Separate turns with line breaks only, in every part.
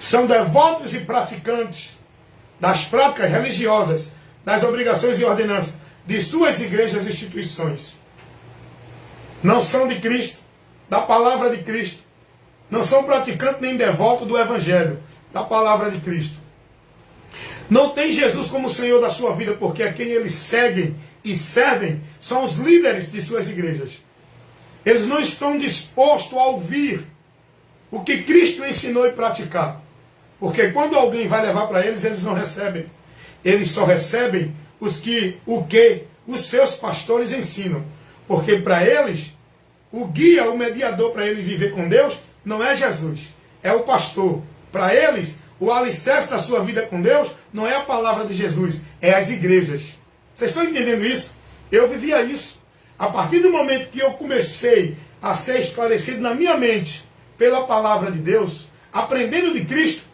são devotos e praticantes das práticas religiosas, das obrigações e ordenanças de suas igrejas e instituições. Não são de Cristo, da palavra de Cristo. Não são praticantes nem devotos do Evangelho, da palavra de Cristo. Não tem Jesus como Senhor da sua vida, porque a quem eles seguem e servem são os líderes de suas igrejas. Eles não estão dispostos a ouvir o que Cristo ensinou e praticar. Porque quando alguém vai levar para eles, eles não recebem. Eles só recebem o que os seus pastores ensinam. Porque para eles, o guia, o mediador para eles viver com Deus, não é Jesus, é o pastor. Para eles, o alicerce da sua vida com Deus não é a palavra de Jesus, é as igrejas. Vocês estão entendendo isso? Eu vivia isso. A partir do momento que eu comecei a ser esclarecido na minha mente pela palavra de Deus, aprendendo de Cristo,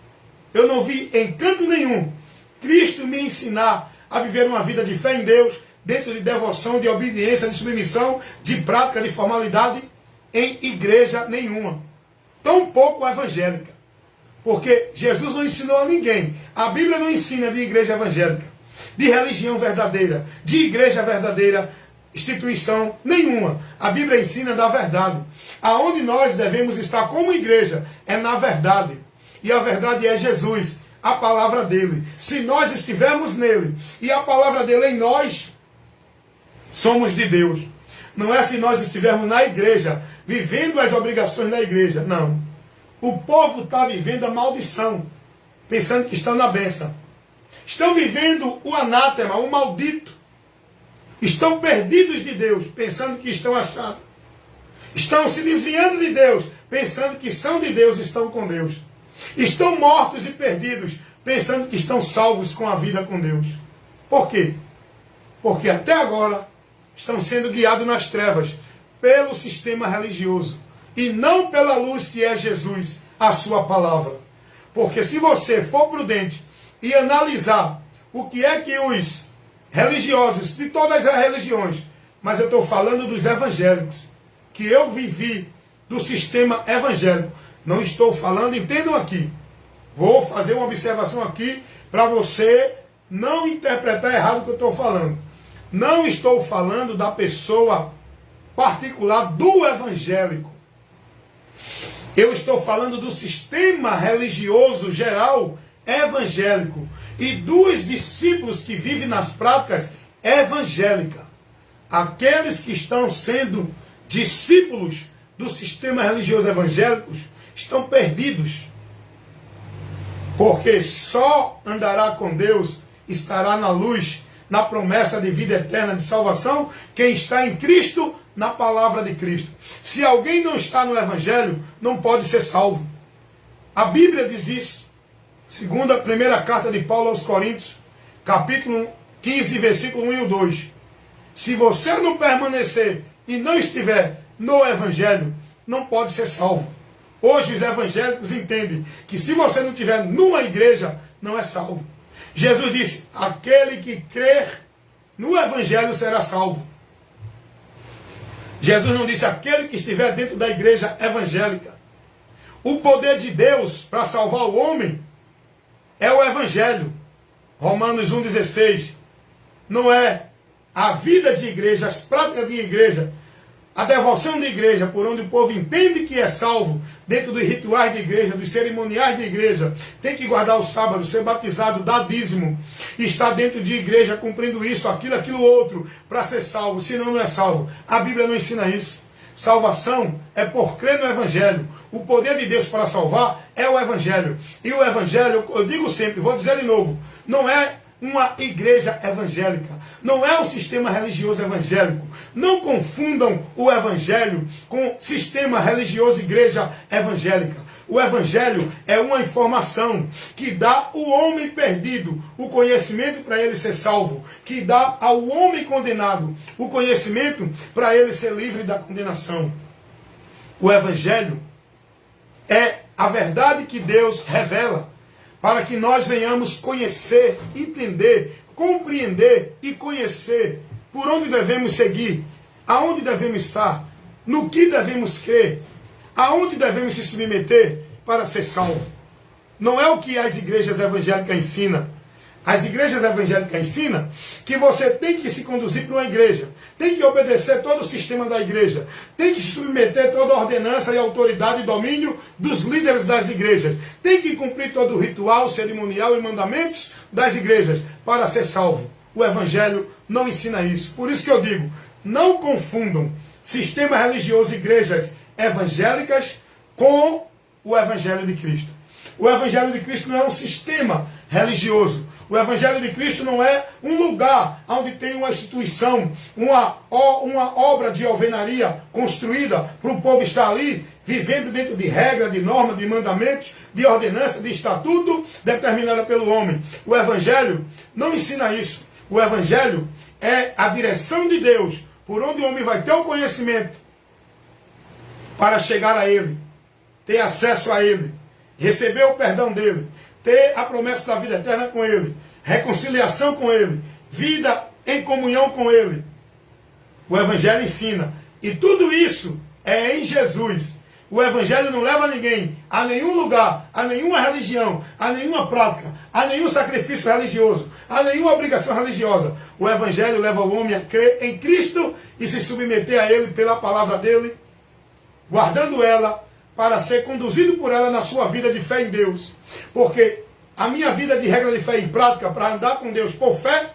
eu não vi em canto nenhum Cristo me ensinar a viver uma vida de fé em Deus, dentro de devoção, de obediência, de submissão, de prática, de formalidade, em igreja nenhuma. Tampouco evangélica. Porque Jesus não ensinou a ninguém. A Bíblia não ensina de igreja evangélica, de religião verdadeira, de igreja verdadeira, instituição nenhuma. A Bíblia ensina da verdade. Aonde nós devemos estar como igreja é na verdade. E a verdade é Jesus, a palavra dele. Se nós estivermos nele e a palavra dele em nós, somos de Deus. Não é se nós estivermos na igreja, vivendo as obrigações da igreja. Não. O povo está vivendo a maldição, pensando que estão na bênção. Estão vivendo o anátema, o maldito. Estão perdidos de Deus, pensando que estão achados. Estão se desviando de Deus, pensando que são de Deus e estão com Deus. Estão mortos e perdidos, pensando que estão salvos com a vida com Deus. Por quê? Porque até agora estão sendo guiados nas trevas pelo sistema religioso e não pela luz que é Jesus, a sua palavra. Porque se você for prudente e analisar o que é que os religiosos, de todas as religiões, mas eu estou falando dos evangélicos, que eu vivi do sistema evangélico, não estou falando, entendam aqui, vou fazer uma observação aqui para você não interpretar errado o que eu estou falando. Não estou falando da pessoa particular do evangélico. Eu estou falando do sistema religioso geral evangélico e dos discípulos que vivem nas práticas evangélicas. Aqueles que estão sendo discípulos do sistema religioso evangélico estão perdidos. Porque só andará com Deus, estará na luz, na promessa de vida eterna, de salvação, quem está em Cristo, na palavra de Cristo. Se alguém não está no Evangelho, não pode ser salvo. A Bíblia diz isso. Segunda, primeira carta de Paulo aos Coríntios, capítulo 15, versículo 1 e o 2. Se você não permanecer e não estiver no Evangelho, não pode ser salvo. Hoje os evangélicos entendem que se você não estiver numa igreja, não é salvo. Jesus disse, aquele que crer no Evangelho será salvo. Jesus não disse, aquele que estiver dentro da igreja evangélica. O poder de Deus para salvar o homem é o Evangelho. Romanos 1,16. Não é a vida de igreja, as práticas de igreja, a devoção de igreja, por onde o povo entende que é salvo, dentro dos rituais de igreja, dos cerimoniais de igreja, tem que guardar o sábado, ser batizado, dar dízimo, estar dentro de igreja, cumprindo isso, aquilo outro, para ser salvo, senão não é salvo. A Bíblia não ensina isso. Salvação é por crer no Evangelho. O poder de Deus para salvar é o Evangelho. E o Evangelho, eu digo sempre, vou dizer de novo, não é uma igreja evangélica, não é um sistema religioso evangélico. Não confundam o Evangelho com sistema religioso igreja evangélica. O Evangelho é uma informação que dá ao homem perdido o conhecimento para ele ser salvo, que dá ao homem condenado o conhecimento para ele ser livre da condenação. O Evangelho é a verdade que Deus revela para que nós venhamos conhecer, entender, compreender e conhecer por onde devemos seguir, aonde devemos estar, no que devemos crer, aonde devemos se submeter para ser salvo. não é o que as igrejas evangélicas ensinam. As igrejas evangélicas ensinam que você tem que se conduzir para uma igreja, tem que obedecer todo o sistema da igreja, tem que submeter toda a ordenança e autoridade e domínio dos líderes das igrejas, tem que cumprir todo o ritual, cerimonial e mandamentos das igrejas para ser salvo. O evangelho não ensina isso. Por isso que eu digo, não confundam sistema religioso e igrejas evangélicas com o evangelho de Cristo. O evangelho de Cristo não é um sistema religioso. O evangelho de Cristo não é um lugar onde tem uma instituição, uma obra de alvenaria construída para o povo estar ali, vivendo dentro de regra, de norma, de mandamentos, de ordenança, de estatuto determinada pelo homem. O evangelho não ensina isso. O evangelho é a direção de Deus, por onde o homem vai ter o conhecimento para chegar a Ele, ter acesso a Ele, receber o perdão dEle, ter a promessa da vida eterna com Ele, reconciliação com Ele, vida em comunhão com Ele. O Evangelho ensina. E tudo isso é em Jesus. O Evangelho não leva ninguém a nenhum lugar, a nenhuma religião, a nenhuma prática, a nenhum sacrifício religioso, a nenhuma obrigação religiosa. O Evangelho leva o homem a crer em Cristo e se submeter a Ele pela palavra dEle, guardando ela, para ser conduzido por ela na sua vida de fé em Deus. Porque a minha vida de regra de fé em prática, para andar com Deus por fé,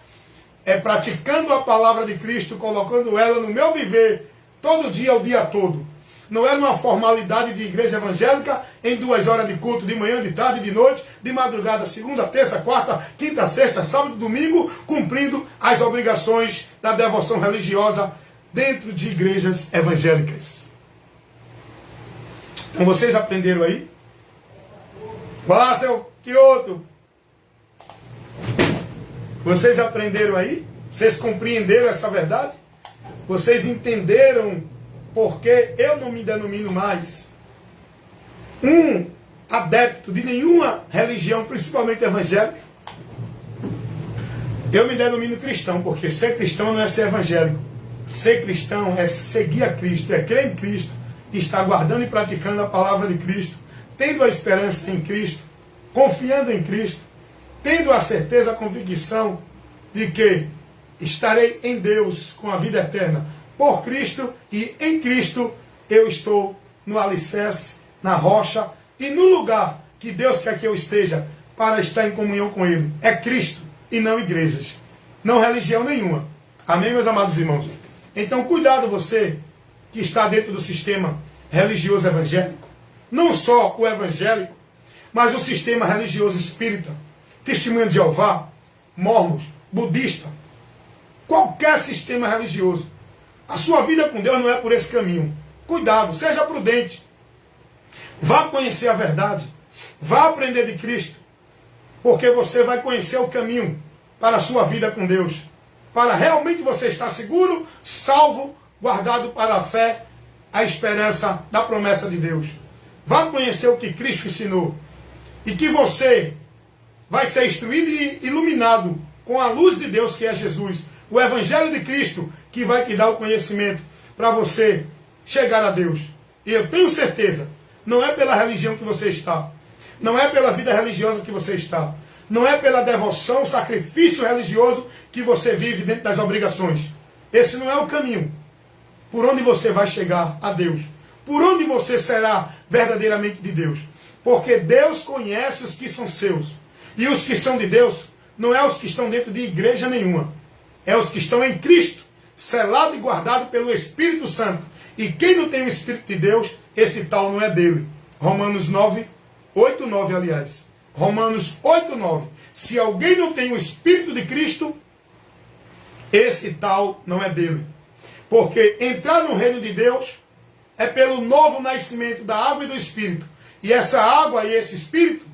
é praticando a palavra de Cristo, colocando ela no meu viver, todo dia, o dia todo. Não é uma formalidade de igreja evangélica, em 2 horas de culto, de manhã, de tarde, de noite, de madrugada, segunda, terça, quarta, quinta, sexta, sábado, domingo, cumprindo as obrigações da devoção religiosa dentro de igrejas evangélicas. Então vocês aprenderam aí? Olá, seu Kyoto. Vocês aprenderam aí? Vocês compreenderam essa verdade? Vocês entenderam porque eu não me denomino mais um adepto de nenhuma religião, principalmente evangélica? Eu me denomino cristão, porque ser cristão não é ser evangélico. Ser cristão é seguir a Cristo, é crer em Cristo, está guardando e praticando a palavra de Cristo, tendo a esperança em Cristo, confiando em Cristo, tendo a certeza, a convicção de que estarei em Deus com a vida eterna por Cristo, e em Cristo eu estou no alicerce, na rocha e no lugar que Deus quer que eu esteja para estar em comunhão com Ele. É Cristo e não igrejas, não religião nenhuma. Amém, meus amados irmãos? Então cuidado você que está dentro do sistema religioso evangélico, não só o evangélico, mas o sistema religioso espírita, Testemunha de Jeová, mormons, budista, qualquer sistema religioso. A sua vida com Deus não é por esse caminho. Cuidado, seja prudente. Vá conhecer a verdade, vá aprender de Cristo, porque você vai conhecer o caminho para a sua vida com Deus, para realmente você estar seguro, salvo, guardado para a fé, a esperança da promessa de Deus. Vá conhecer o que Cristo ensinou. E que você vai ser instruído e iluminado com a luz de Deus, que é Jesus. O Evangelho de Cristo, que vai te dar o conhecimento para você chegar a Deus. E eu tenho certeza, não é pela religião que você está, não é pela vida religiosa que você está, não é pela devoção, sacrifício religioso que você vive dentro das obrigações. Esse não é o caminho por onde você vai chegar a Deus, por onde você será verdadeiramente de Deus. Porque Deus conhece os que são seus. E os que são de Deus não é os que estão dentro de igreja nenhuma, é os que estão em Cristo, selado e guardado pelo Espírito Santo. E quem não tem o Espírito de Deus, esse tal não é dele. Romanos 9, 8, 9, aliás. Romanos 8, 9. Se alguém não tem o Espírito de Cristo, esse tal não é dele. Porque entrar no reino de Deus é pelo novo nascimento da água e do Espírito. E essa água e esse Espírito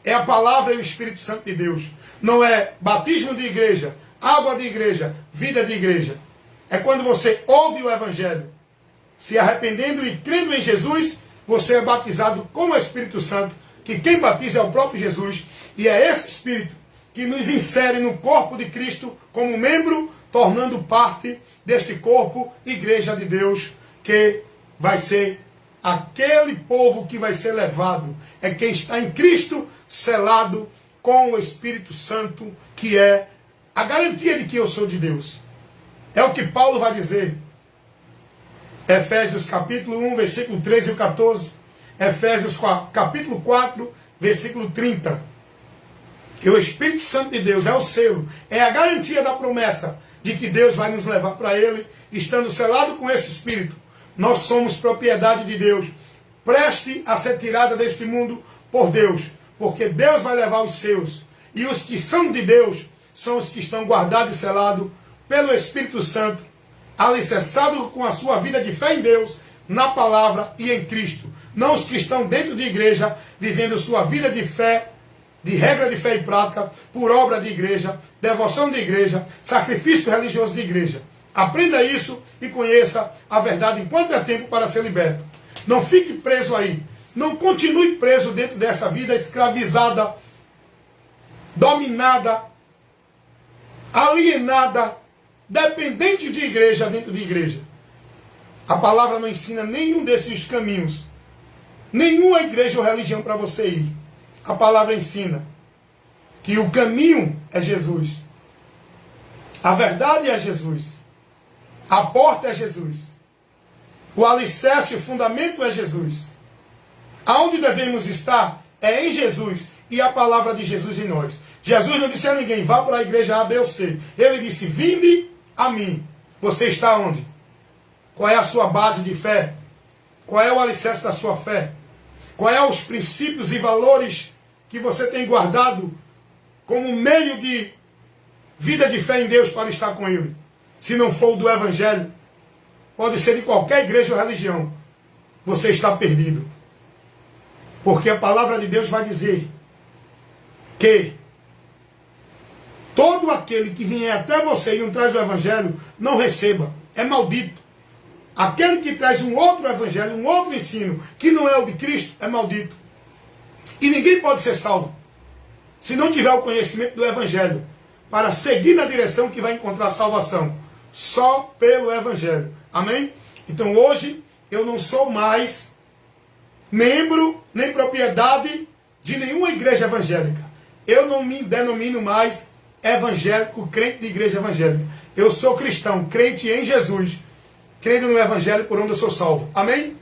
é a palavra e o Espírito Santo de Deus. Não é batismo de igreja, água de igreja, vida de igreja. É quando você ouve o Evangelho, se arrependendo e crendo em Jesus, você é batizado com o Espírito Santo, que quem batiza é o próprio Jesus. E é esse Espírito que nos insere no corpo de Cristo como membro, tornando parte deste corpo, igreja de Deus, que vai ser Aquele povo que vai ser levado é quem está em Cristo, selado com o Espírito Santo, que é a garantia de que eu sou de Deus. É o que Paulo vai dizer. Efésios capítulo 1, versículo 13 e 14. Efésios capítulo 4, versículo 30. Que o Espírito Santo de Deus é o selo, é a garantia da promessa de que Deus vai nos levar para Ele, estando selado com esse Espírito. Nós somos propriedade de Deus, preste a ser tirada deste mundo por Deus, porque Deus vai levar os seus, e os que são de Deus são os que estão guardados e selados pelo Espírito Santo, alicerçados com a sua vida de fé em Deus, na palavra e em Cristo. Não os que estão dentro de igreja, vivendo sua vida de fé, de regra de fé e prática, por obra de igreja, devoção de igreja, sacrifício religioso de igreja. Aprenda isso e conheça a verdade enquanto é tempo para ser liberto. Não fique preso aí. Não continue preso dentro dessa vida escravizada, dominada, alienada, dependente de igreja dentro de igreja. A palavra não ensina nenhum desses caminhos. Nenhuma igreja ou religião para você ir. A palavra ensina que o caminho é Jesus. A verdade é Jesus. A porta é Jesus. O alicerce, o fundamento é Jesus. Aonde devemos estar é em Jesus e a palavra de Jesus em nós. Jesus não disse a ninguém, vá para a igreja A, B ou C. Ele disse, vinde a mim. Você está onde? Qual é a sua base de fé? Qual é o alicerce da sua fé? Quais são os princípios e valores que você tem guardado como meio de vida de fé em Deus para estar com Ele? Se não for o do Evangelho, pode ser de qualquer igreja ou religião, você está perdido. Porque a palavra de Deus vai dizer que todo aquele que vier até você e não traz o Evangelho, não receba, é maldito. Aquele que traz um outro evangelho, um outro ensino, que não é o de Cristo, é maldito. E ninguém pode ser salvo se não tiver o conhecimento do evangelho, para seguir na direção que vai encontrar salvação. Só pelo evangelho. Amém? Então hoje, eu não sou mais membro, nem propriedade de nenhuma igreja evangélica. Eu não me denomino mais evangélico, crente de igreja evangélica. Eu sou cristão, crente em Jesus, crendo no Evangelho por onde eu sou salvo. Amém?